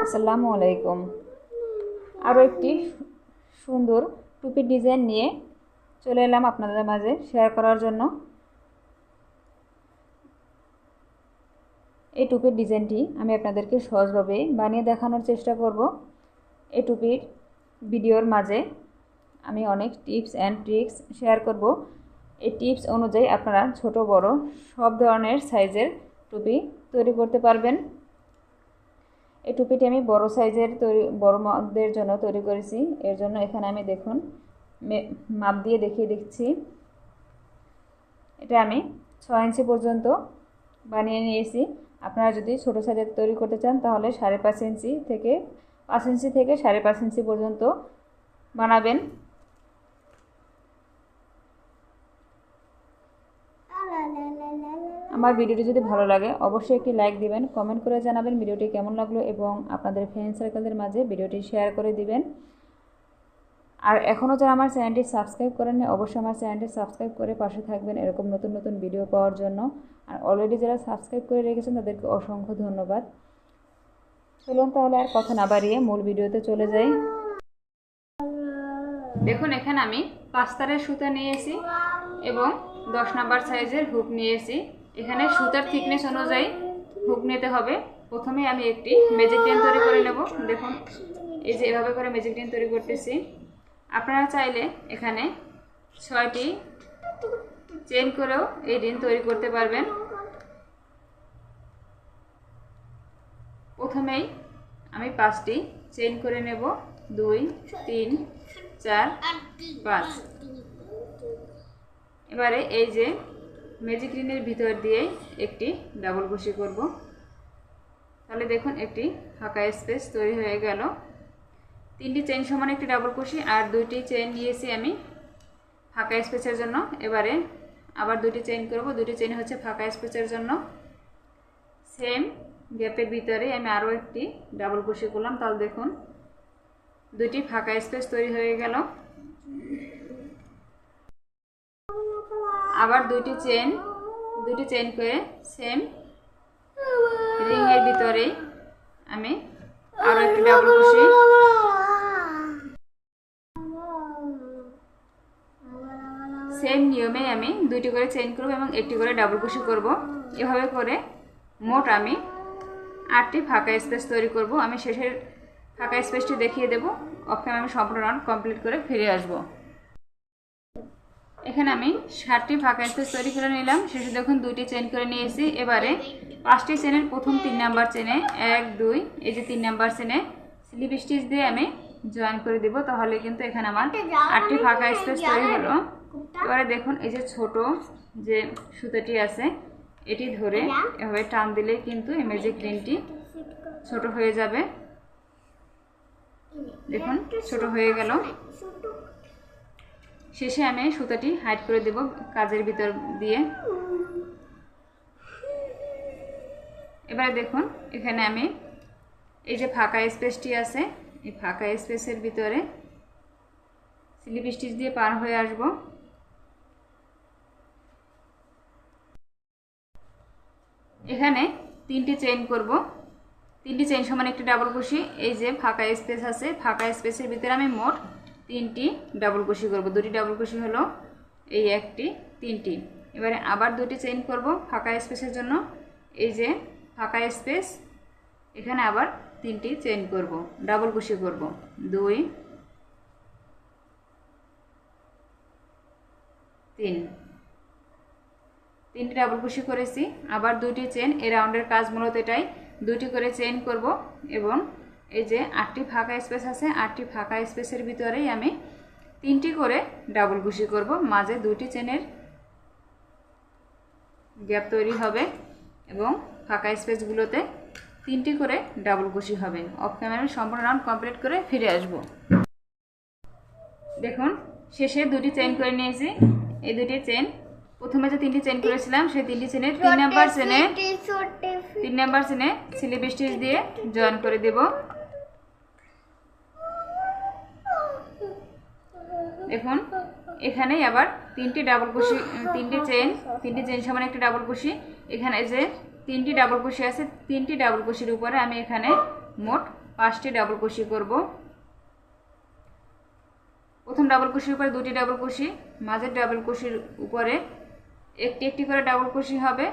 আসসালামু আলাইকুম। আরও একটি সুন্দর টুপির ডিজাইন নিয়ে চলে এলাম আপনাদের মাঝে শেয়ার করার জন্য। এই টুপির ডিজাইনটি আমি আপনাদেরকে সহজভাবে বানিয়ে দেখানোর চেষ্টা করব। এই টুপির ভিডিওর মাঝে আমি অনেক টিপস অ্যান্ড ট্রিক্স শেয়ার করব। এই টিপস অনুযায়ী আপনারা ছোট বড় সব ধরনের সাইজের টুপি তৈরি করতে পারবেন। এই টুপিটি আমি বড় সাইজের বড়দের জন্য তৈরি করেছি। এর জন্য এখানে আমি দেখুন মাপ দিয়ে দেখিয়ে দিচ্ছি। এটা আমি 6 ইঞ্চি পর্যন্ত বানিয়ে নিয়েছি। আপনারা যদি ছোট সাইজের তৈরি করতে চান তাহলে 5.5 ইঞ্চি থেকে 5 ইঞ্চি থেকে 5.5 ইঞ্চি পর্যন্ত বানাবেন। আমার ভিডিওটি যদি ভালো লাগে অবশ্যই একটি লাইক দিবেন, কমেন্ট করে জানাবেন ভিডিওটি কেমন লাগলো এবং আপনাদের ফ্রেন্ড সার্কেলদের মাঝে ভিডিওটি শেয়ার করে দিবেন। আর এখনও যারা আমার চ্যানেলটি সাবস্ক্রাইব করেননি অবশ্যই আমার চ্যানেলটি সাবস্ক্রাইব করে পাশে থাকবেন এরকম নতুন নতুন ভিডিও পাওয়ার জন্য। আর অলরেডি যারা সাবস্ক্রাইব করে রেখেছেন তাদেরকে অসংখ্য ধন্যবাদ। চলুন তাহলে আর কথা না বাড়িয়ে মূল ভিডিওতে চলে যাই। দেখুন এখানে আমি 5 তারের সুতা নিয়েছি এবং 10 নাম্বার সাইজের হুক নিয়েছি। এখানে সুতার থিকনেস অনুযায়ী হুক নিতে হবে। প্রথমে আমি একটি ম্যাজিক চেইন তৈরি করে নেব। দেখুন এই যে এভাবে করে ম্যাজিক চেইন তৈরি করতেছি। আপনারা চাইলে এখানে 6টি চেইন করেও এই রিং তৈরি করতে পারবেন। প্রথমেই আমি 5টি চেইন করে নেব। 2 3 4 5। এবারে এই যে ম্যাজিক রিংয়ের ভিতর দিয়ে একটি ডাবল কুশি করব। তাহলে দেখুন একটি ফাঁকা স্পেস তৈরি হয়ে গেল। 3টি চেইন সমান একটি ডাবল কুশি আর 2টি চেইন নিয়েছি আমি ফাঁকা স্পেসের জন্য। এবারে আবার 2টি চেইন করব। 2টি চেইন হচ্ছে ফাঁকা স্পেসের জন্য। সেম গ্যাপের ভিতরে আমি আরও একটি ডাবল কুশি করলাম। তাহলে দেখুন 2টি ফাঁকা স্পেস তৈরি হয়ে গেল। আবার 2টি চেইন করে সেম রিংয়ের ভিতরে আমি আরও একটি ডাবল কুশি, সেম নিয়মে আমি 2টি করে চেইন করব এবং একটি করে ডাবল কুশি করব। এভাবে করে মোট আমি 8টি ফাঁকা স্পেস তৈরি করব। আমি শেষের ফাঁকা স্পেসটি দেখিয়ে দেব। ওখানে আমি সম্পূর্ণ রাউন্ড কমপ্লিট করে ফিরে আসব। এখানে আমি 7টি ফাঁকা স্পেস তৈরি করে নিলাম। শেষে দেখুন 2টি চেইন করে নিয়েছি। এবারে 5টি চেইনের প্রথম 3 নাম্বার চেইনে 1 2 এই যে 3 নাম্বার চেইনে স্লিপ স্টিচ দিয়ে আমি জয়েন করে দেব। তাহলে কিন্তু এখানে আমার 8টি ফাঁকা স্পেস তৈরি হলো। এবারে দেখুন এই যে ছোট যে সুতাটি আছে এটি ধরে এভাবে টান দিলেই কিন্তু এই ম্যাজিক রিংটি ছোট হয়ে যাবে। দেখুন ছোট হয়ে গেল। শেষে আমি সুতাটি হাইড করে দেব কাজের ভিতর দিয়ে। এবারে দেখুন এখানে আমি এই যে ফাঁকা স্পেসটি আছে এই ফাঁকা স্পেসের ভিতরে স্লিপ স্টিচ দিয়ে পার হয়ে আসব। এখানে 3টি চেইন করব। 3টি চেইন সমান একটি ডাবল কুশি। এই যে ফাঁকা স্পেস আছে ফাঁকা স্পেসের ভিতরে আমি মোট 3টি ডাবল কুশি করব। 2টি ডাবল কুশি হলো এই একটি 3টি। এবারে আবার 2টি চেইন করব ফাঁকা স্পেসের জন্য। এই যে ফাঁকা স্পেস এখানে আবার 3টি চেইন করব, ডাবল কুশি করব। 2 3 3টি ডাবল কুশি করেছি। আবার 2টি চেইন। এই রাউন্ডের কাজ মূলত এটাই, 2টি করে চেইন করব এবং এই যে 8টি ফাঁকা স্পেস আছে 8টি ফাঁকা স্পেসের ভিতরেই আমি 3টি করে ডাবল কুশি করব। মাঝে 2টি চেইনের গ্যাপ তৈরি হবে এবং ফাঁকা স্পেসগুলোতে 3টি করে ডাবল কুশি হবে। অফ ক্যামেরা সম্পূর্ণ রাউন্ড কমপ্লিট করে ফিরে আসব। দেখুন শেষে 2টি চেইন করে নিয়েছি। এই 2টি চেইন প্রথমে যে 3টি চেইন করেছিলাম সেই 3টি চেইনে 3 নাম্বার চেইনে স্লিপ স্টিচ দিয়ে জয়েন করে দেব। দেখুন এখানেই আবার 3টি ডাবল কুশি, 3টি চেইন সমান একটি ডাবল কুশি। এখানে যে 3টি ডাবল কুশি আছে 3টি ডাবল কুশির উপরে আমি এখানে মোট 5টি ডাবল কুশি করব। প্রথম ডাবল কুশির উপরে 2টি ডাবল কুশি, মাঝের ডাবল কুশির উপরে একটি একটি করে ডাবল কুশি হবে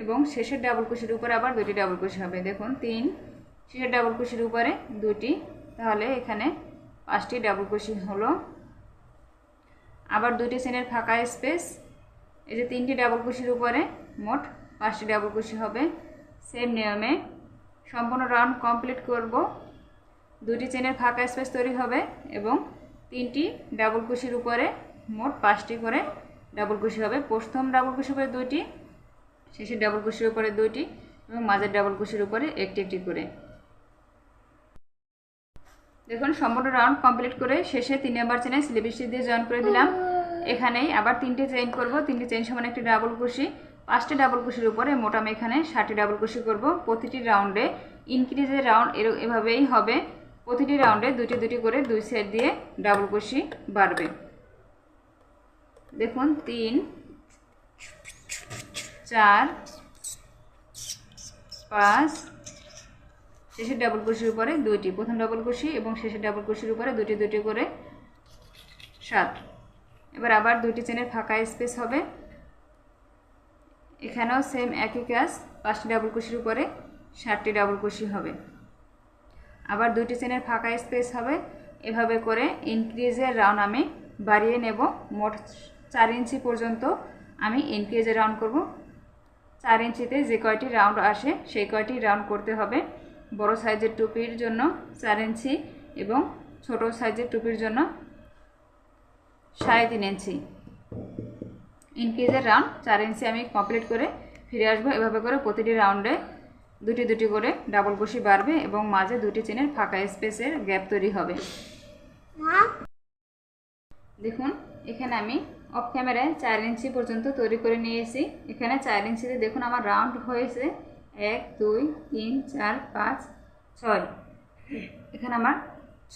এবং শেষের ডাবল কুশির উপরে আবার 2টি ডাবল কুশি হবে। দেখুন 3, শেষের ডাবল কুশির উপরে 2টি, তাহলে এখানে 5টি ডাবল কুশি হলো। আবার 2টি চেনের ফাঁকা স্পেস, এই যে 3টি ডাবল কুশির উপরে মোট 5টি ডাবল কুশি হবে। সেম নিয়মে সম্পূর্ণ রাউন্ড কমপ্লিট করব। 2টি চেনের ফাঁকা স্পেস তৈরি হবে এবং 3টি ডাবল কুশির উপরে মোট 5টি করে ডাবল কুশি হবে। প্রথম ডাবল কুশির উপরে 2টি, শেষের ডাবল কুশির উপরে 2টি এবং মাঝের ডাবল কুশির উপরে একটি একটি করে। দেখুন সম্পূর্ণ রাউন্ড কমপ্লিট করে শেষে 3 নাম্বার চেনে স্লিপ স্টিচ দিয়ে জয়েন করে দিলাম। এখানেই আবার 3টে চেইন করব। 3টি চেইন সমান একটি ডাবল কুশি, 5টি ডাবল কুশির উপরে মোট আমি এখানে 60টি ডাবল কুশি করব। প্রতিটি রাউন্ডে ইনক্রিজের রাউন্ড এভাবেই হবে। প্রতিটি রাউন্ডে 2টি 2টি করে 2 সাইড দিয়ে ডাবল কুশি বাড়বে। দেখুন 3, 4, 5, শেষের ডাবল কুশির উপরে 2টি, প্রথম ডাবল কুশি এবং শেষের ডাবল কুশির উপরে 2টি 2টি করে 7। এবার আবার 2টি চেনের ফাঁকা স্পেস হবে। এখানেও সেম একই কাজ, 5টি ডাবল কুশির উপরে 60টি ডাবল কুশি হবে। আবার 2টি চেনের ফাঁকা স্পেস হবে। এভাবে করে ইনক্রিজের রাউন্ড আমি বাড়িয়ে নেব। মোট 4 ইঞ্চি পর্যন্ত আমি ইনক্রিজের রাউন্ড করব। 4 ইঞ্চিতে যে কয়টি রাউন্ড আসে সেই কয়টি রাউন্ড করতে হবে। বড় সাইজের টুপির জন্য 4 ইঞ্চি এবং ছোট সাইজের টুপির জন্য 3.5 ইঞ্চি। ইনক্রিজের রাউন্ড 4 ইঞ্চি আমি কমপ্লিট করে ফিরে আসবো। এভাবে করে প্রতিটি রাউন্ডে 2টি 2টি করে ডাবল কুশি বাড়বে এবং মাঝে 2টি চেনের ফাঁকা স্পেসের গ্যাপ তৈরি হবে। দেখুন এখানে আমি অফ ক্যামেরায় 4 ইঞ্চি পর্যন্ত তৈরি করে নিয়েছি। এখানে 4 ইঞ্চিতে দেখুন আমার রাউন্ড হয়েছে 1, 2, 3, 4, 5, 6। এখানে আমার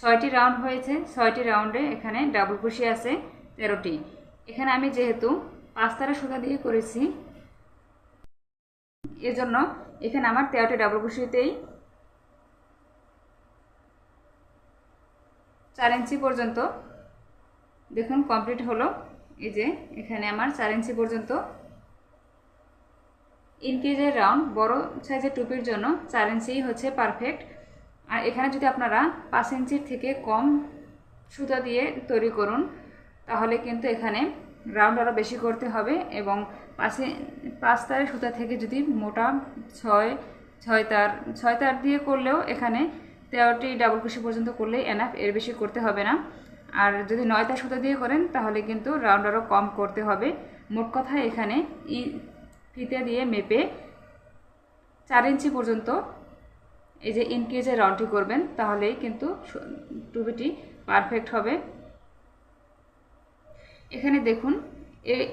6টি রাউন্ড হয়েছে। 6টি রাউন্ডে এখানে ডাবল কুশি আছে 13টি। এখানে আমি যেহেতু 5 তারা সুতা দিয়ে করেছি এজন্য এখানে আমার 13টি ডাবল কুশিতেই 4 ইঞ্চি পর্যন্ত দেখুন কমপ্লিট হলো। এই যে এখানে আমার 4 ইঞ্চি পর্যন্ত ইনক্রিজের রাউন্ড বড় সাইজের টুপির জন্য 4 ইঞ্চি হচ্ছে পারফেক্ট। আর এখানে যদি আপনারা 5 ইঞ্চির থেকে কম সুতা দিয়ে তৈরি করুন তাহলে কিন্তু এখানে রাউন্ড আরও বেশি করতে হবে এবং 5 তারের সুতা থেকে যদি মোটা 6 তার দিয়ে করলেও এখানে 13টি ডাবল কুশি পর্যন্ত করলেই এনাফ, এর বেশি করতে হবে না। আর যদি 9 তার সুতা দিয়ে করেন তাহলে কিন্তু রাউন্ড আরও কম করতে হবে। মোট কথা এখানে ফিতে দিয়ে মেপে 4 ইঞ্চি পর্যন্ত এই যে ইনক্রিজের রাউন্ডটি করবেন তাহলেই কিন্তু টুপিটি পারফেক্ট হবে। এখানে দেখুন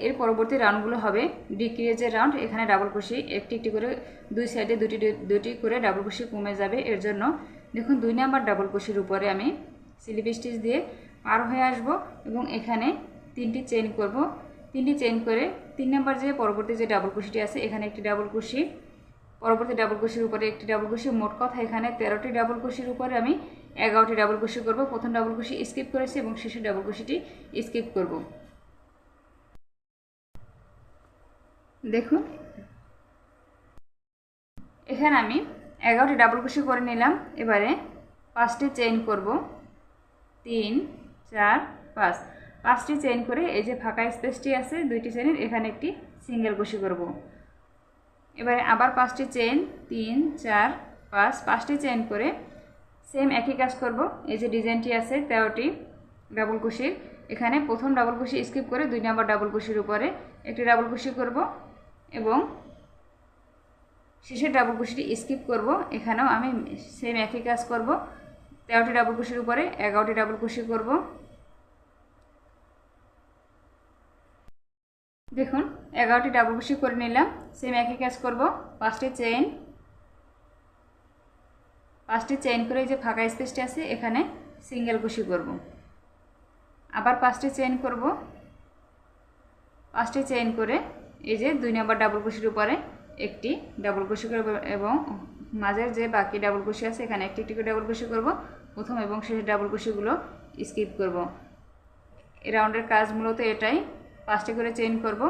এর পরবর্তী রাউন্ডগুলো হবে ডিক্রিজের রাউন্ড। এখানে ডাবল কুশি একটি একটি করে 2 সাইডে 2টি করে ডাবল কুশি কমে যাবে। এর জন্য দেখুন 2 নাম্বার ডাবল কুশির উপরে আমি স্লিপ স্টিচ দিয়ে পার হয়ে আসব এবং এখানে 3টি চেইন করব। 3টি চেইন করে 3 নাম্বার যে পরবর্তী যে ডাবল কুশিটি আছে এখানে একটি ডাবল কুশি, পরবর্তী ডাবল কুশির উপরে একটি ডাবল কুশি, মোট কথা এখানে 13টি ডাবল কুশির উপরে আমি 11টি ডাবল কুশি করব। প্রথম ডাবল কুশি স্কিপ করেছি এবং শেষের ডাবল কুশিটি স্কিপ করব। দেখুন এখানে আমি 11টি ডাবল কুশি করে নিলাম। এবারে 5টি চেইন করব, 3, 4, 5। 5টি চেইন করে এই যে ফাঁকা স্পেসটি আছে 2টি চেইনের এখানে একটি সিঙ্গেল কুশি করব। এবারে আবার 5টি চেইন, 3, 4, 5। 5টি চেইন করে সেম একই কাজ করব। এই যে ডিজাইনটি আছে 13টি ডাবল কুশির, এখানে প্রথম ডাবল কুশি স্কিপ করে 2 নাম্বার ডাবল কুশির উপরে একটি ডাবল কুশি করব এবং শেষের ডাবল কুশিটি স্কিপ করব। এখানেও আমি সেম একই কাজ করব। 13টি ডাবল কুশির উপরে 11টি ডাবল কুশি করব। দেখুন 11টি ডাবল কুশি করে নিলাম। সেম একই কাজ করব। 5টি চেইন করে এই যে ফাঁকা স্পেসটি আছে এখানে সিঙ্গেল কুশি করব। আবার 5টি চেইন করব। 5টি চেইন করে এই যে 2 নাম্বার ডাবল কুশির উপরে একটি ডাবল কুশি করব এবং মাঝের যে বাকি ডাবল কুশি আছে এখানে একটি একটি করে ডাবল কুশি করব প্রথম এবং শেষের ডাবল কুশিগুলো স্কিপ করব। এই রাউন্ডের কাজ মূলত এটাই। 5টি করে চেইন করব,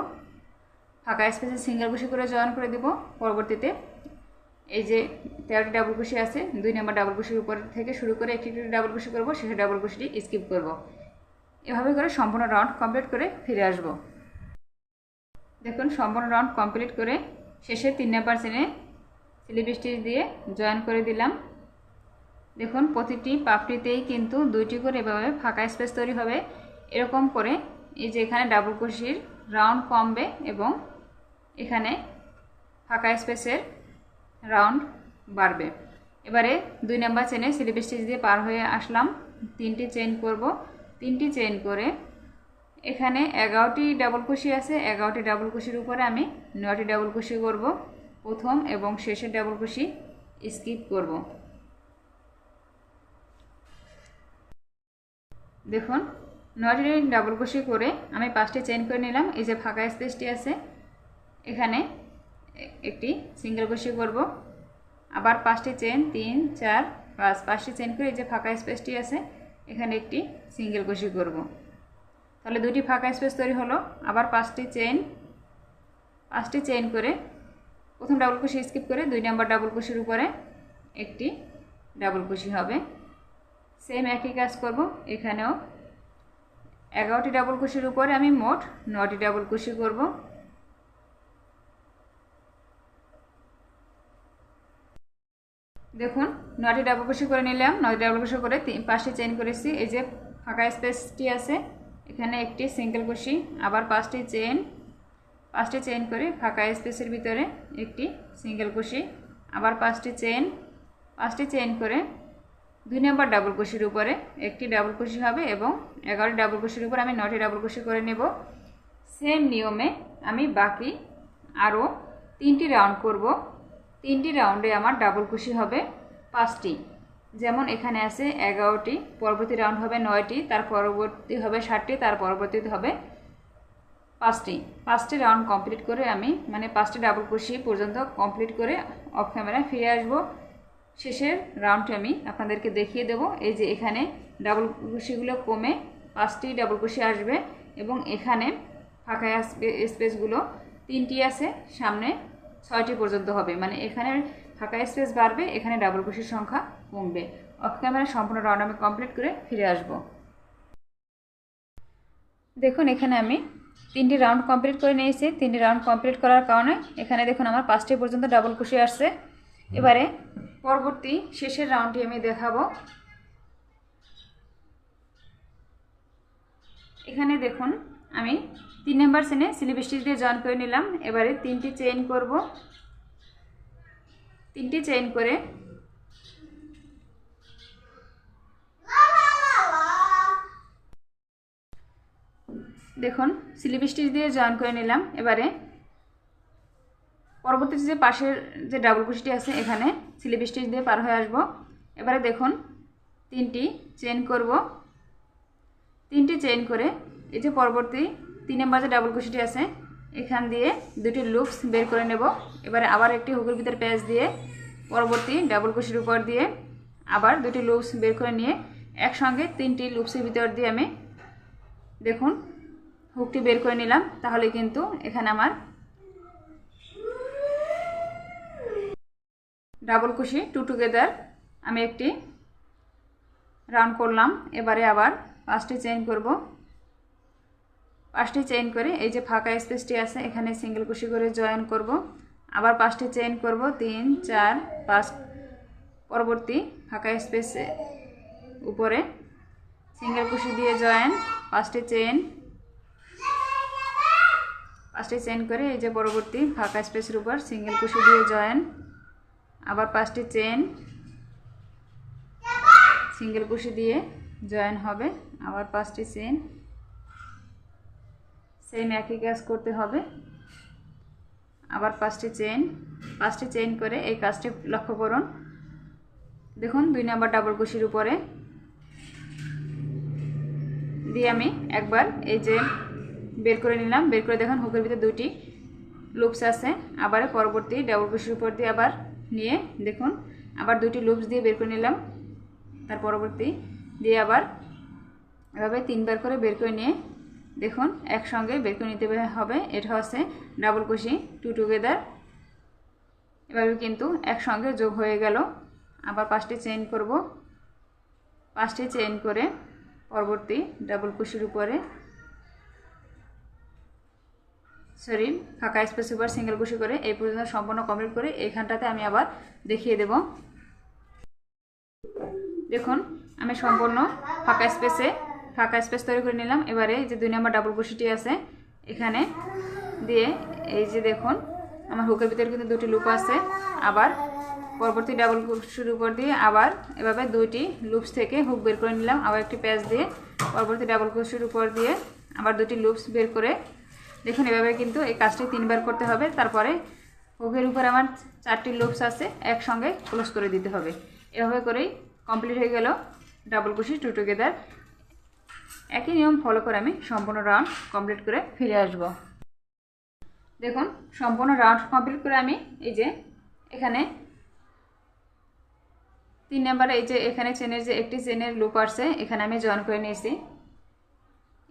ফাঁকা স্পেসে সিঙ্গেল কুশি করে জয়েন করে দিব। পরবর্তীতে এই যে 13টি ডাবল কুশি আছে 2 নম্বর ডাবল কুশির উপর থেকে শুরু করে একটি ডাবল কুশি করব, শেষের ডাবল কুশিটি স্কিপ করব। এভাবে করে সম্পূর্ণ রাউন্ড কমপ্লিট করে ফিরে আসব। দেখুন সম্পূর্ণ রাউন্ড কমপ্লিট করে শেষে 3 নম্বর চেনে স্লিপ স্টিচ দিয়ে জয়েন করে দিলাম। দেখুন প্রতিটি পাপড়িতেই কিন্তু 2টি করে এভাবে ফাঁকা স্পেস তৈরি হবে। এরকম করে এই যে এখানে ডাবল কুশির রাউন্ড কমবে এবং এখানে ফাঁকা স্পেসের রাউন্ড বাড়বে। এবারে 2 নম্বর চেনে স্লিপ স্টিচ দিয়ে পার হয়ে আসলাম। 3টি চেইন করব, 3টি চেইন করে এখানে 11টি ডাবল কুশি আছে। 11টি ডাবল কুশির উপরে আমি 9টি ডাবল কুশি করব। প্রথম এবং শেষের ডাবল কুশি স্কিপ করব। দেখুন 9টি ডাবল কুশি করে আমি 5টি চেইন করে নিলাম। এই যে ফাঁকা স্পেসটি আছে এখানে একটি সিঙ্গেল কুশি করব, আবার 5টি চেইন 3 4 5 5টি চেইন করে এই যে ফাঁকা স্পেসটি আছে এখানে একটি সিঙ্গেল কুশি করব। তাহলে 2টি ফাঁকা স্পেস তৈরি হলো। আবার 5টি চেইন করে প্রথম ডাবল কুশি স্কিপ করে 2 নম্বর ডাবল কুশির উপরে একটি ডাবল কুশি হবে। সেম একই কাজ করব। এখানেও 11টি ডাবল কুশির উপরে আমি মোট 9টি ডাবল কুশি করব। দেখুন 9টি ডাবল কুশি করে নিলাম। 9টি ডাবল কুশি করে 5টি চেইন করেছি। এই যে ফাঁকা স্পেসটি আছে এখানে একটি সিঙ্গেল কুশি, আবার 5টি চেইন করে ফাঁকা স্পেসের ভিতরে একটি সিঙ্গেল কুশি, আবার 5টি চেইন করে 2 নম্বর ডাবল কুশির উপরে একটি ডাবল কুশি হবে এবং 11টি ডাবল কুশির উপর আমি 9টি ডাবল কুশি করে নেব। সেম নিয়মে আমি বাকি আরও 3টি রাউন্ড করব। 3টি রাউন্ডে আমার ডাবল কুশি হবে 5টি। যেমন এখানে আছে 11টি, পরবর্তী রাউন্ড হবে 9টি, তার পরবর্তী হবে 7টি, তার পরবর্তীতে হবে 5টি রাউন্ড কমপ্লিট করে আমি 5টি ডাবল কুশি পর্যন্ত কমপ্লিট করে অফ ক্যামেরায় ফিরে আসব। শেষের রাউন্ডটি আমি আপনাদেরকে দেখিয়ে দেব। এই যে এখানে ডাবল কুশিগুলো কমে 5টি ডাবল কুশি আসবে এবং এখানে ফাঁকা স্পেসগুলো 3টি আছে, সামনে 6টি পর্যন্ত হবে। এখানে ফাঁকা স্পেস বাড়বে, এখানে ডাবল কুশির সংখ্যা কমবে। অফ ক্যামেরা সম্পূর্ণ রাউন্ড আমি কমপ্লিট করে ফিরে আসব। দেখুন এখানে আমি 3টি রাউন্ড কমপ্লিট করে নিয়েছি। 3টি রাউন্ড কমপ্লিট করার কারণে এখানে দেখুন আমার 5টি পর্যন্ত ডাবল কুশি আসছে। এবারে পরবর্তী শেষের রাউন্ডটি আমি দেখাবো। এখানে দেখুন আমি 3 নম্বর চেনে স্লিপ স্টিচ দিয়ে জয়েন করে নিলাম। এবারে 3টি চেইন করব। 3টি চেইন করে দেখুন স্লিপ স্টিচ দিয়ে জয়েন করে নিলাম। এবারে পরবর্তীতে যে পাশের যে ডাবল কুশিটি আছে এখানে স্লিপ স্টিচ দিয়ে পার হয়ে আসব। এবারে দেখুন 3টি চেইন করব। 3টি চেইন করে এই যে পরবর্তী 3 নম্বর যে ডাবল কুশিটি আছে এখান দিয়ে 2টি লুপস বের করে নেব। এবারে আবার একটি হুকের ভিতর প্যাচ দিয়ে পরবর্তী ডাবল কুশির উপর দিয়ে আবার 2টি লুপস বের করে নিয়ে একসঙ্গে 3টি লুপসের ভিতর দিয়ে আমি দেখুন হুকটি বের করে নিলাম। তাহলে কিন্তু এখানে আমার ডাবল কুশি 2 টুগেদার আমি একটি রাউন্ড করলাম। এবারে আবার 5টি চেইন করব। 5টি চেইন করে এই যে ফাঁকা স্পেসটি আছে এখানে সিঙ্গেল কুশি করে জয়েন করব। আবার 5টি চেইন করব 3 4 5 পরবর্তী ফাঁকা স্পেসে উপরে সিঙ্গেল কুশি দিয়ে জয়েন, 5টি চেইন করে এই যে পরবর্তী ফাঁকা স্পেসের উপর সিঙ্গেল কুশি দিয়ে জয়েন, আবার 5টি চেইন সিঙ্গেল কুশি দিয়ে জয়েন হবে, আবার 5টি চেইন। সেম একই কাজ করতে হবে। আবার 5টি চেইন করে এই কাজটি লক্ষ্য করুন। দেখুন 2 নম্বর ডাবল কুশির উপরে দিয়ে আমি একবার এই যে বের করে নিলাম। বের করে দেখুন হুকের ভিতরে 2টি লুপস আছে। আবার পরবর্তী ডাবল কুশির উপর দিয়ে আবার নিয়ে দেখুন আবার দুটি লুপস দিয়ে বের করে নিলাম। তার পরবর্তী দিয়ে আবার এভাবে 3বার করে বের করে নিয়ে দেখুন একসঙ্গে বের করে নিতে হবে। এটা হচ্ছে ডাবল কুশি টু টুগেদার। এভাবে কিন্তু একসঙ্গে যোগ হয়ে গেল। আবার 5টি চেইন করব। 5টি চেইন করে পরবর্তী ডাবল কুশির উপরে ফাঁকা স্পেস উপর সিঙ্গেল কুশি করে এই পর্যন্ত সম্পূর্ণ কমপ্লিট করে এইখানটাতে আমি আবার দেখিয়ে দেব। দেখুন আমি সম্পূর্ণ ফাঁকা স্পেস তৈরি করে নিলাম। এবারে যে 2 নম্বর ডাবল কুশিটি আছে এখানে দিয়ে এই যে দেখুন আমার হুকের ভিতরে কিন্তু দুটি লুপ আছে। আবার পরবর্তী ডাবল কুশির উপর দিয়ে আবার এভাবে দুইটি লুপস থেকে হুক বের করে নিলাম। আবার একটি প্যাচ দিয়ে পরবর্তী ডাবল কুশির উপর দিয়ে আবার দুটি লুপস বের করে দেখুন এভাবে কিন্তু এই কাজটি 3বার করতে হবে। তারপরে হুকের উপর আমার 4টি লুপস আছে একসঙ্গে ক্লোজ করে দিতে হবে। এভাবে করেই কমপ্লিট হয়ে গেল ডাবল কুশি টু টুগেদার। একই নিয়ম ফলো করে আমি সম্পূর্ণ রাউন্ড কমপ্লিট করে ফিরে আসব। দেখুন সম্পূর্ণ রাউন্ড কমপ্লিট করে আমি এই যে এখানে 3 নম্বরে এই যে এখানে চেনের যে একটি চেনের লুপ আছে এখানে আমি জয়েন করে নিয়েছি।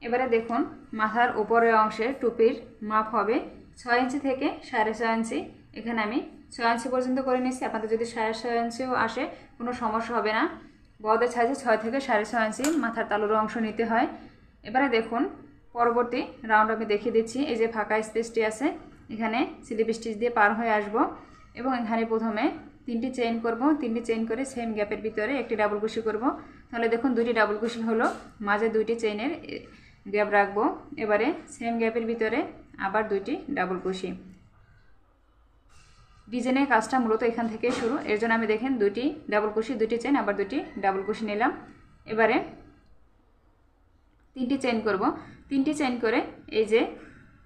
এবারে দেখুন মাথার উপরের অংশে টুপির মাপ হবে 6 ইঞ্চি থেকে 6.5 ইঞ্চি। এখানে আমি 6 ইঞ্চি পর্যন্ত করে নিয়েছি। আপনাদের যদি 6.5 ইঞ্চিও আসে কোনো সমস্যা হবে না। বড়দের সাইজে 6 থেকে 6.5 ইঞ্চি মাথার তালুর অংশ নিতে হয়। এবারে দেখুন পরবর্তী রাউন্ড আমি দেখিয়ে দিচ্ছি। এই যে ফাঁকা স্পেসটি আছে এখানে স্লিপ স্টিচ দিয়ে পার হয়ে আসব এবং এখানে প্রথমে 3টি চেইন করব। 3টি চেইন করে সেম গ্যাপের ভিতরে একটি ডাবল কুশি করব। তাহলে দেখুন 2টি ডাবল কুশি হলো, মাঝে 2টি চেইনের গ্যাপ রাখবো। এবারে সেম গ্যাপের ভিতরে আবার 2টি ডাবল কুশি। ডিজাইনের কাজটা মূলত এখান থেকে শুরু। এর জন্য আমি দেখেন 2টি ডাবল কুশি 2টি চেইন আবার 2টি ডাবল কুশি নিলাম। এবারে 3টি চেইন করব। 3টি চেইন করে এই যে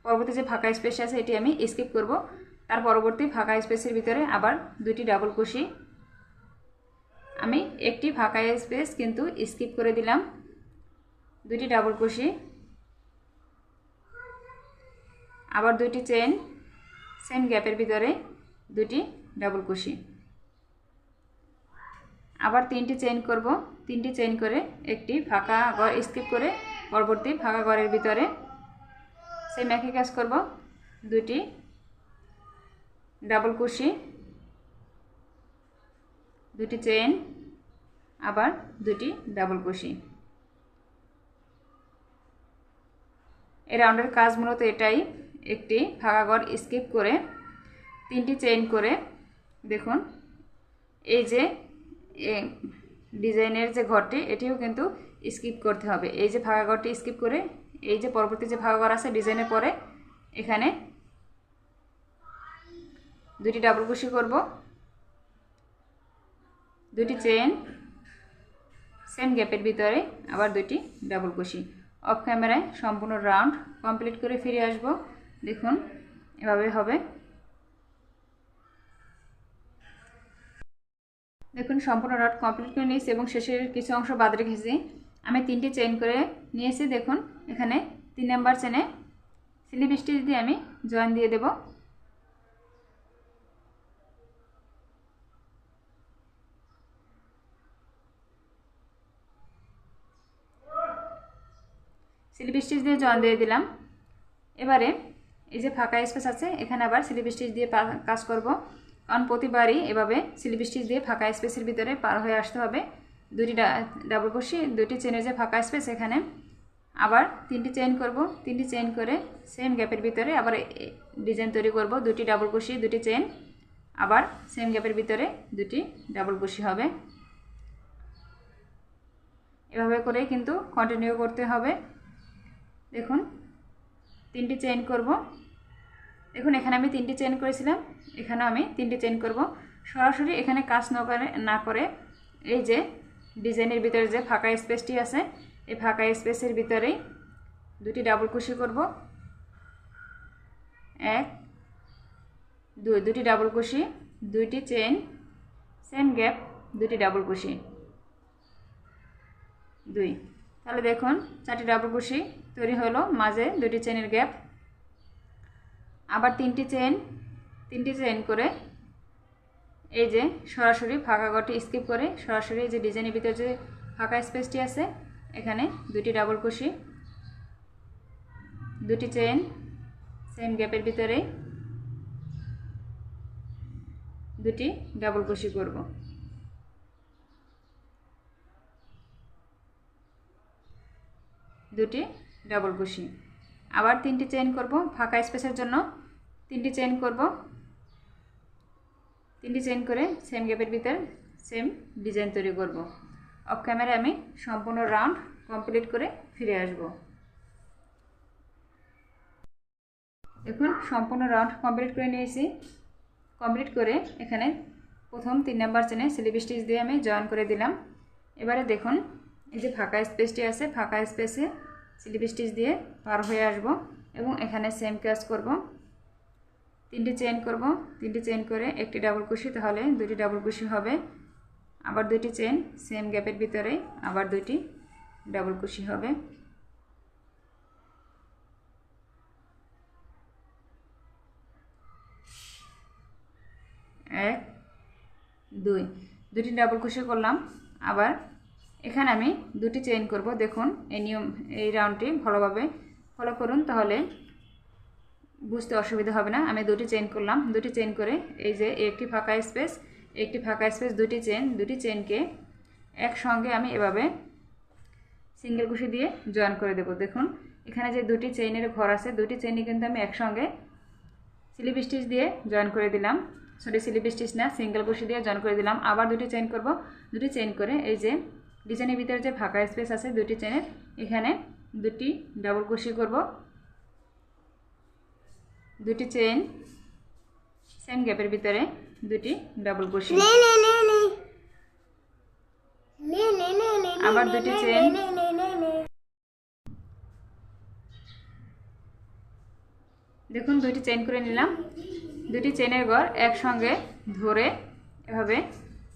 পরবর্তী যে ফাঁকা স্পেস আছে এটি আমি স্কিপ করব। তার পরবর্তী ফাঁকা স্পেসের ভিতরে আবার 2টি ডাবল কুশি। আমি একটি ফাঁকা স্পেস কিন্তু স্কিপ করে দিলাম। 2টি ডাবল কুশি আবার 2টি চেইন সেম গ্যাপের ভিতরে 2টি ডাবল কুশি আবার 3টি চেইন করব। 3টি চেইন করে একটি ফাঁকা ঘর স্কিপ করে পরবর্তী ফাঁকা ঘরের ভিতরে সেম একই কাজ করব। 2টি ডাবল কুশি 2টি চেইন আবার 2টি ডাবল কুশি। এই রাউন্ডের কাজ মূলত এটাই। একটি ফাঁকা ঘর স্কিপ করে 3টি চেইন করে দেখুন এই যে ডিজাইনের যে ঘরটি এটিও কিন্তু স্কিপ করতে হবে। এই যে ফাঁকা ঘরটি স্কিপ করে এই যে পরবর্তী যে ফাঁকা ঘর আছে ডিজাইনের পরে এখানে 2টি ডাবল কুশি করব। 2টি চেইন সেম গ্যাপের ভিতরে আবার 2টি ডাবল কুশি। অফ ক্যামেরায় সম্পূর্ণ রাউন্ড কমপ্লিট করে ফিরে আসব। দেখুন এভাবে হবে। দেখুন সম্পূর্ণ রাউন্ড কমপ্লিট করে নিয়েছি এবং শেষের কিছু অংশ বাদ রেখেছি। আমি 3টি চেইন করে নিয়েছি। দেখুন এখানে 3 নাম্বার চেনে স্লিপ স্টিচ দিয়ে আমি জয়েন দিয়ে দেব। স্লিপ স্টিচ দিয়ে জয়েন দিয়ে দিলাম। এবারে এই যে ফাঁকা স্পেস আছে এখানে আবার স্লিপ স্টিচ দিয়ে কাজ করব। কারণ প্রতিবারই এভাবে স্লিপ স্টিচ দিয়ে ফাঁকা স্পেসের ভিতরে পার হয়ে আসতে হবে। 2টি ডাবল কুশি 2টি চেনের যে ফাঁকা স্পেস এখানে আবার 3টি চেইন করব। 3টি চেইন করে সেম গ্যাপের ভিতরে আবার ডিজাইন তৈরি করব। 2টি ডাবল কুশি 2টি চেইন আবার সেম গ্যাপের ভিতরে 2টি ডাবল কুশি হবে। এভাবে করে কিন্তু কন্টিনিউ করতে হবে। দেখুন 3টি চেইন করব। দেখুন এখানে আমি 3টি চেইন করেছিলাম, এখানেও আমি 3টি চেইন করব। সরাসরি এখানে কাজ না করে এই যে ডিজাইনের ভিতরে যে ফাঁকা স্পেসটি আছে এই ফাঁকা স্পেসের ভিতরেই 2টি ডাবল কুশি করব। 1 2 2টি ডাবল কুশি 2টি চেইন সেম গ্যাপ 2টি ডাবল কুশি 2। তাহলে দেখুন 4টি ডাবল কুশি তৈরি হলো, মাঝে 2টি চেইনের গ্যাপ। আবার 3টি চেইন করে এই যে সরাসরি ফাঁকা ঘরটি স্কিপ করে সরাসরি যে ডিজাইনের ভিতরে যে ফাঁকা স্পেসটি আছে এখানে দুটি ডাবল কুশি, দুটি চেন, সেম গ্যাপের ভিতরে দুটি ডাবল কুশি করব। দুটি ডাবল কুশি, আবার 3টি চেইন করব ফাঁকা স্পেসের জন্য। 3টি চেইন করব, 3টি চেইন করে সেম গ্যাপের ভিতর সেম ডিজাইন তৈরি করব। অফ ক্যামেরা আমি সম্পূর্ণ রাউন্ড কমপ্লিট করে ফিরে আসব। দেখুন সম্পূর্ণ রাউন্ড কমপ্লিট করে নিয়েছি। কমপ্লিট করে এখানে প্রথম 3 নাম্বার চেনে স্লিপ স্টিচ দিয়ে আমি জয়েন করে দিলাম। এবারে দেখুন এই যে ফাঁকা স্পেসটি আছে, ফাঁকা স্পেসে স্লিপ স্টিচ দিয়ে পার হয়ে আসব এবং এখানে সেম কাজ করব। 3টি চেইন করব, 3টি চেইন করে একটি ডাবল কুশি, তাহলে দুটি ডাবল কুশি হবে। আবার 2টি চেইন সেম গ্যাপের ভিতরে আবার 2টি ডাবল কুশি হবে। এক, দুই, দুটি ডাবল কুশি করলাম। আবার এখানে আমি 2টি চেইন করব। দেখুন এই নিয়ম, এই রাউন্ডটি ভালোভাবে ফলো করুন, তাহলে বুঝতে অসুবিধা হবে না। আমি 2টি চেইন করলাম, 2টি চেইন করে এই যে একটি ফাঁকা স্পেস, একটি ফাঁকা স্পেস, 2টি চেইন, 2টি চেইনকে একসঙ্গে আমি এভাবে সিঙ্গেল কুশি দিয়ে জয়েন করে দেব। দেখুন এখানে যে 2টি চেইনের ঘর আছে, 2টি চেইনই কিন্তু আমি একসঙ্গে স্লিপ স্টিচ দিয়ে জয়েন করে দিলাম। সরি, স্লিপ স্টিচ না, সিঙ্গেল কুশি দিয়ে জয়েন করে দিলাম। আবার 2টি চেইন করব, 2টি চেইন করে এই যে ডিজাইনের ভিতরে যে ফাঁকা স্পেস আছে 2টি চেইনের, এখানে 2টি ডাবল কুশি করব। 2টি চেইন সেম গ্যাপের ভিতরে 2টি ডাবল কুশি, আবার 2টি চেইন, দেখুন 2টি চেইন করে নিলাম। 2টি চেইনের ঘর একসঙ্গে ধরে এভাবে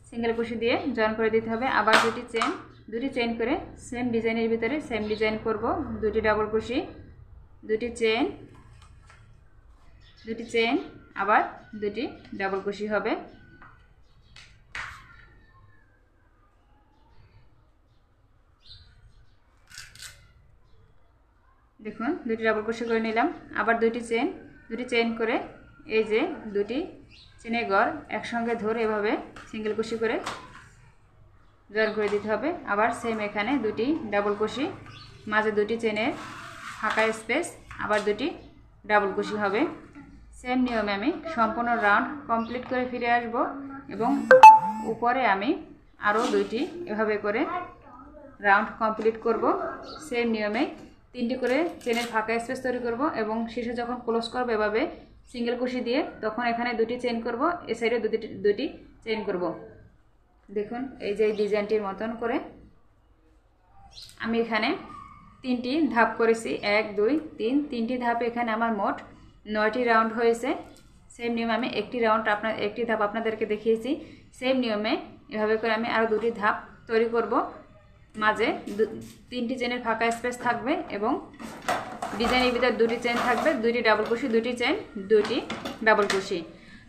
সিঙ্গেল কুশি দিয়ে জয়েন করে দিতে হবে। আবার 2টি চেইন করে সেম ডিজাইনের ভিতরে সেম ডিজাইন করব। 2টি ডাবল কুশি, 2টি চেইন, 2টি চেইন, আবার 2টি ডাবল কুশি হবে। দেখুন 2টি ডাবল কুশি করে নিলাম। আবার 2টি চেইন করে এই যে 2টি চেনের ঘর একসঙ্গে ধরে এভাবে সিঙ্গেল কুশি করে জয়েন করে দিতে হবে। আবার সেম এখানে 2টি ডাবল কুশি, মাঝে 2টি চেনের ফাঁকা স্পেস, আবার 2টি ডাবল কুশি হবে। সেম নিয়মে আমি সম্পূর্ণ রাউন্ড কমপ্লিট করে ফিরে আসব এবং উপরে আমি আরও 2টি এভাবে করে রাউন্ড কমপ্লিট করব। সেম নিয়মে 3টি করে চেনের ফাঁকা স্পেস তৈরি করব এবং শেষে যখন ক্লোজ করব এভাবে সিঙ্গেল কুশি দিয়ে তখন এখানে 2টি চেইন করব, এ সাইডে 2টি চেইন করব। দেখুন এই যে ডিজাইনটির মতন করে আমি এখানে 3টি ধাপ করেছি, 1 2 3, 3টি ধাপে এখানে আমার মোট 9টি রাউন্ড হয়েছে। সেম নিয়মে আমি একটি ধাপ আপনাদেরকে দেখিয়েছি। সেম নিয়মে এভাবে করে আমি আরও 2টি ধাপ তৈরি করব। মাঝে 3টি চেনের ফাঁকা স্পেস থাকবে এবং ডিজাইনের ভিতরে 2টি চেইন থাকবে, 2টি ডাবল কুশি, 2টি চেইন, 2টি ডাবল কুশি।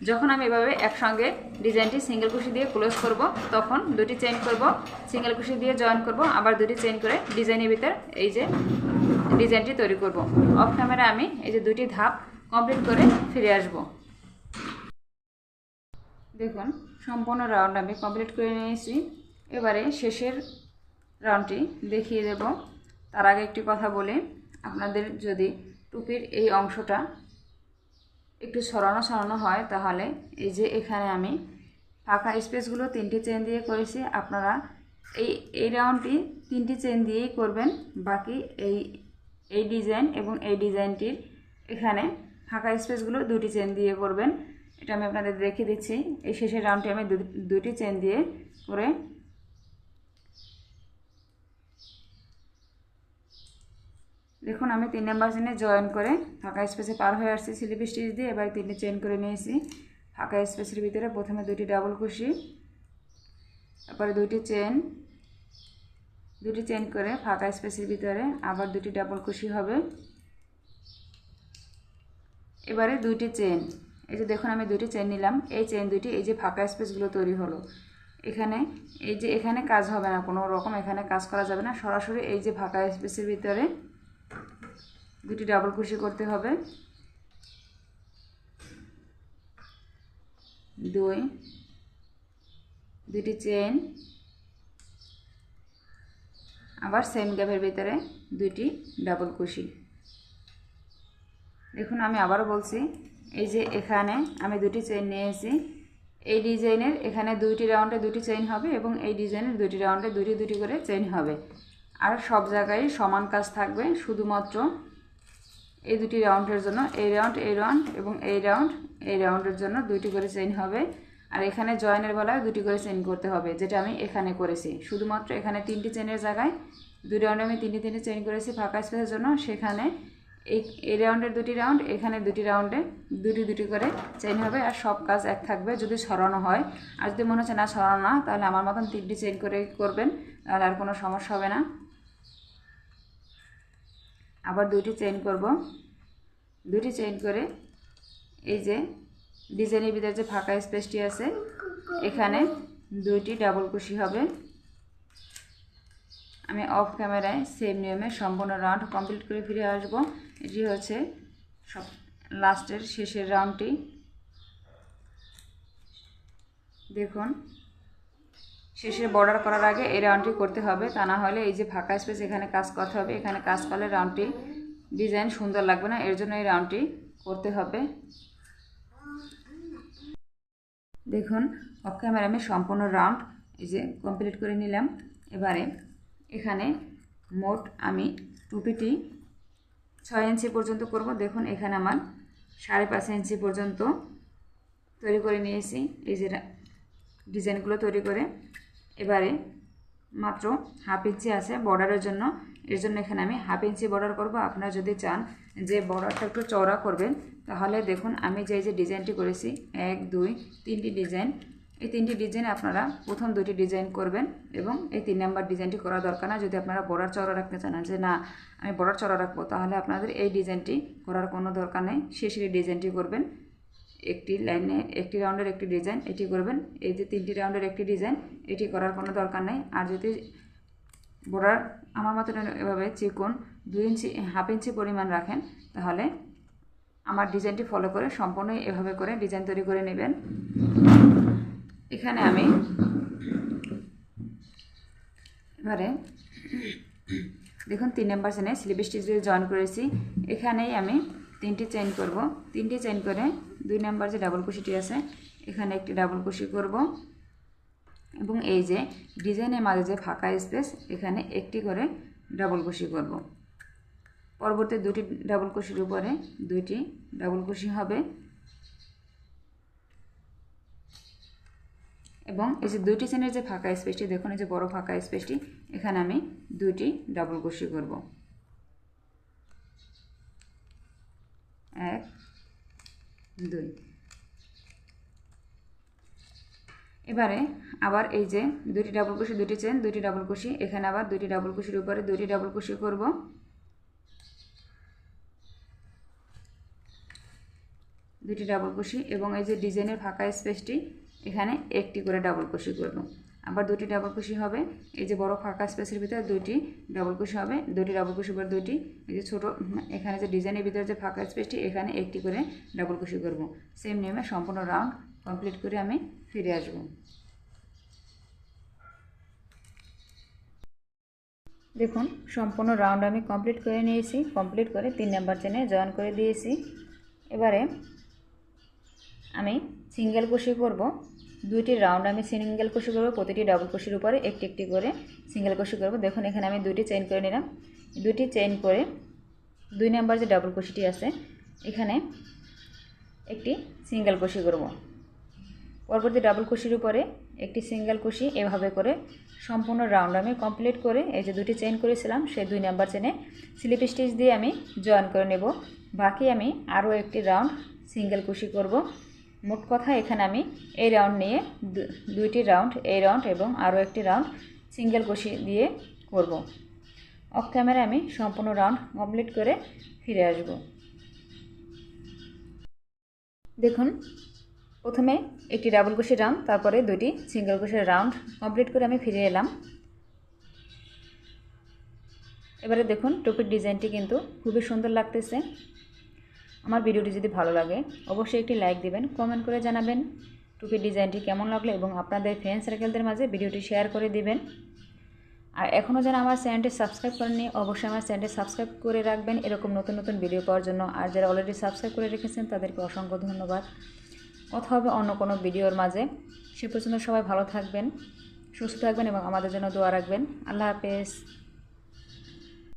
যখন আমি এভাবে একসঙ্গে ডিজাইনটি সিঙ্গেল কুশি দিয়ে ক্লোজ করব তখন 2টি চেইন করব, সিঙ্গেল কুশি দিয়ে জয়েন করব, আবার 2টি চেইন করে ডিজাইনের ভিতর এই যে ডিজাইনটি তৈরি করব। অফ ক্যামেরা আমি এই যে 2টি ধাপ কমপ্লিট করে ফিরে আসব। দেখুন সম্পূর্ণ রাউন্ড আমি কমপ্লিট করে নিয়েছি। এবারে শেষের রাউন্ডটি দেখিয়ে দেব। তার আগে একটি কথা বলি, আপনাদের যদি টুপির এই অংশটা একটু সরানো হয় তাহলে এই যে এখানে আমি ফাঁকা স্পেসগুলো 3টি চেইন দিয়ে করেছি, আপনারা এই রাউন্ডটি 3টি চেইন দিয়েই করবেন। বাকি এই ডিজাইন এবং এই ডিজাইনটির এখানে ফাঁকা স্পেসগুলো 2টি চেইন দিয়ে করবেন। এটা আমি আপনাদের দেখিয়ে দিচ্ছি। এই শেষের রাউন্ডটি আমি 2টি চেইন দিয়ে করে দেখুন আমি 3 নাম্বার চেনে জয়েন করে ফাঁকা স্পেসে পার হয়ে আসছি স্লিপ স্টিচ দিয়ে। এবার 3টি চেইন করে নিয়েছি ফাঁকা স্পেসের ভিতরে। প্রথমে 2টি ডাবল কুশি, তারপরে 2টি চেইন করে ফাঁকা স্পেসের ভিতরে আবার 2টি ডাবল কুশি হবে। এবারে 2টি চেইন, এই যে দেখুন আমি দুটি চেইন নিলাম, এই চেইন দুটি এই যে ফাঁকা স্পেসগুলো তৈরি হলো, এখানে এই যে এখানে কাজ হবে না কোনো রকম, এখানে কাজ করা যাবে না, সরাসরি এই যে ফাঁকা স্পেসের ভিতরে দুটি ডাবল কুশি করতে হবে। 2টি চেইন, আবার সেম গ্যাপের ভিতরে 2টি ডাবল কুশি। দেখুন আমি আবারও বলছি, এই যে এখানে আমি 2টি চেইন নিয়েছি, এই ডিজাইনের এখানে 2টি রাউন্ডে 2টি চেইন হবে এবং এই ডিজাইনের 2টি রাউন্ডে 2টি করে চেইন হবে। আর সব জায়গায় সমান কাজ থাকবে, শুধুমাত্র এই 2টি রাউন্ডের জন্য এই রাউন্ড এবং এই রাউন্ডের জন্য 2টি করে চেইন হবে। আর এখানে জয়েনের বেলায় 2টি করে চেইন করতে হবে, যেটা আমি এখানে করেছি। শুধুমাত্র এখানে 3টি চেইনের জায়গায় 2 রাউন্ডে আমি 3টি চেইন করেছি ফাঁকা স্পেসের জন্য। সেখানে এই রাউন্ডের 2টি রাউন্ড, এখানে 2টি রাউন্ডে 2টি করে চেইন হবে। আর সব কাজ এক থাকবে যদি সরানো হয়। আর যদি মনে হচ্ছে না সরানো না, তাহলে আমার মতন 3টি চেইন করে করবেন, তাহলে আর কোনো সমস্যা হবে না। আবার 2টি চেইন করব, 2টি চেইন করে এই যে ডিজাইনের ভিতরে যে ফাঁকা স্পেসটি আছে এখানে 2টি ডাবল কুশি হবে। আমি অফ ক্যামেরায় সেম নিয়মে সম্পূর্ণ রাউন্ড কমপ্লিট করে ফিরে আসব। এটি হচ্ছে সব লাস্টের শেষের রাউন্ডটি। দেখুন শেষে বর্ডার করার আগে এই রাউন্ডটি করতে হবে, তা না হলে এই যে ফাঁকা স্পেস এখানে কাজ করতে হবে, এখানে কাজ করলে রাউন্ডটি ডিজাইন সুন্দর লাগবে না, এর জন্য এই রাউন্ডটি করতে হবে। দেখুন অফ ক্যামেরা আমি সম্পূর্ণ রাউন্ড এই যে কমপ্লিট করে নিলাম। এবারে এখানে মোট আমি টুপিটি 6 ইঞ্চি পর্যন্ত করব। দেখুন এখানে আমার 5.5 ইঞ্চি পর্যন্ত তৈরি করে নিয়েছি এই যে ডিজাইনগুলো তৈরি করে। এবারে মাত্র হাফ ইঞ্চি আছে বর্ডারের জন্য, এর জন্য এখানে আমি হাফ ইঞ্চি বর্ডার করব। আপনারা যদি চান যে বর্ডারটা একটু চওড়া করবেন, তাহলে দেখুন আমি যে ডিজাইনটি করেছি 1 2 3টি ডিজাইন, এই 3টি ডিজাইন আপনারা প্রথম 2টি ডিজাইন করবেন এবং এই 3 নাম্বার ডিজাইনটি করা দরকার না। যদি আপনারা বর্ডার চওড়া রাখতে চান, যে না আমি বর্ডার চওড়া রাখবো, তাহলে আপনাদের এই ডিজাইনটি করার কোনো দরকার নেই। শেষের ডিজাইনটি করবেন, একটি লাইনে একটি রাউন্ডের একটি ডিজাইন এটি করবেন। এই যে 3টি রাউন্ডের একটি ডিজাইন এটি করার কোনো দরকার নেই। আর যদি বর্ডার আমার মতন এভাবে চিকন 2 ইঞ্চি হাফ ইঞ্চি পরিমাণ রাখেন, তাহলে আমার ডিজাইনটি ফলো করে সম্পূর্ণ এভাবে করে ডিজাইন তৈরি করে নেবেন। এখানে আমি এবারে দেখুন 3 নাম্বার চেনে স্লিপ স্টিচ দিয়ে জয়েন করেছি। এখানেই আমি 3টি চেইন করব। 3টি চেইন করে 2 নাম্বার যে ডাবল কুশিটি আছে এখানে একটি ডাবল কুশি করব এবং এই যে ডিজাইনের মাঝে যে ফাঁকা স্পেস এখানে একটি করে ডাবল কুশি করব। পরবর্তী 2টি ডাবল কুশির উপরে 2টি ডাবল কুশি হবে এবং এই যে 2টি চেনের যে ফাঁকা স্পেসটি দেখুন, এই যে বড় ফাঁকা স্পেসটি এখানে আমি 2টি ডাবল কুশি করব। 1 2। এবারে আবার এই যে 2টি ডাবল কুশি, 2টি চেন, 2টি ডাবল কুশি, এখানে আবার 2টি ডাবল কুশির উপরে 2টি ডাবল কুশি করব। দুটি ডাবল কুশি এবং এই যে ডিজাইনের ফাঁকা স্পেসটি এখানে একটি করে ডাবল কুশি করব। আবার 2টি ডাবল কুশি হবে, এই যে বড় ফাঁকা স্পেসের ভিতরে 2টি ডাবল কুশি হবে, 2টি ডাবল কুশি পর 2টি এই যে ছোট এখানে যে ডিজাইনের ভিতরে যে ফাঁকা স্পেসটি এখানে একটি করে ডাবল কুশি করব। সেম নিয়মে সম্পূর্ণ রাউন্ড কমপ্লিট করে আমি ফিরে আসব। দেখুন সম্পূর্ণ রাউন্ড আমি কমপ্লিট করে নিয়েছি। কমপ্লিট করে 3 নাম্বার চেনে জয়েন করে দিয়েছি। এবারে আমি সিঙ্গেল কুশি করব। 2টি রাউন্ড আমি সিঙ্গেল কুশি করব, প্রতিটি ডাবল কুশির উপরে একটি একটি করে সিঙ্গেল কুশি করব। দেখুন এখানে আমি 2টি চেইন করে নিলাম। 2টি চেইন করে 2 নাম্বার যে ডাবল কুশিটি আছে এখানে একটি সিঙ্গেল কুশি করব। পরবর্তী ডাবল কুশির উপরে একটি সিঙ্গেল কুশি, এভাবে করে সম্পূর্ণ রাউন্ড আমি কমপ্লিট করে এই যে 2টি চেইন করেছিলাম সেই 2 নাম্বার চেনে স্লিপ স্টিচ দিয়ে আমি জয়েন করে নেব। বাকি আমি আরও একটি রাউন্ড সিঙ্গেল কুশি করব। মোট কথা এখানে আমি এই রাউন্ড নিয়ে 2টি রাউন্ড, এই রাউন্ড এবং আরও একটি রাউন্ড সিঙ্গেল কুশি দিয়ে করব। অফ ক্যামেরা আমি সম্পূর্ণ রাউন্ড কমপ্লিট করে ফিরে আসব। দেখুন প্রথমে একটি ডাবল ক্রোশের রাউন্ড, তারপরে দুটি সিঙ্গেল ক্রোশের রাউন্ড কমপ্লিট করে আমি ফিরে এলাম। এবারে দেখুন টুপির ডিজাইনটি কিন্তু খুবই সুন্দর লাগতেছে। আমার ভিডিওটি যদি ভালো লাগে অবশ্যই একটি লাইক দিবেন, কমেন্ট করে জানাবেন টুপির ডিজাইনটি কেমন লাগলো এবং আপনাদের ফ্রেন্ড সার্কেলদের মাঝে ভিডিওটি শেয়ার করে দিবেন। আর এখনও যারা আমার চ্যানেলটি সাবস্ক্রাইব করেননি অবশ্যই আমার চ্যানেলটি সাবস্ক্রাইব করে রাখবেন এরকম নতুন নতুন ভিডিও পাওয়ার জন্য। আর যারা অলরেডি সাবস্ক্রাইব করে রেখেছেন তাদেরকে অসংখ্য ধন্যবাদ। কথা হবে অন্য কোনো ভিডিওর মাঝে। সে পর্যন্ত সবাই ভালো থাকবেন, সুস্থ থাকবেন এবং আমাদের জন্য দোয়া রাখবেন। আল্লাহ হাফেজ।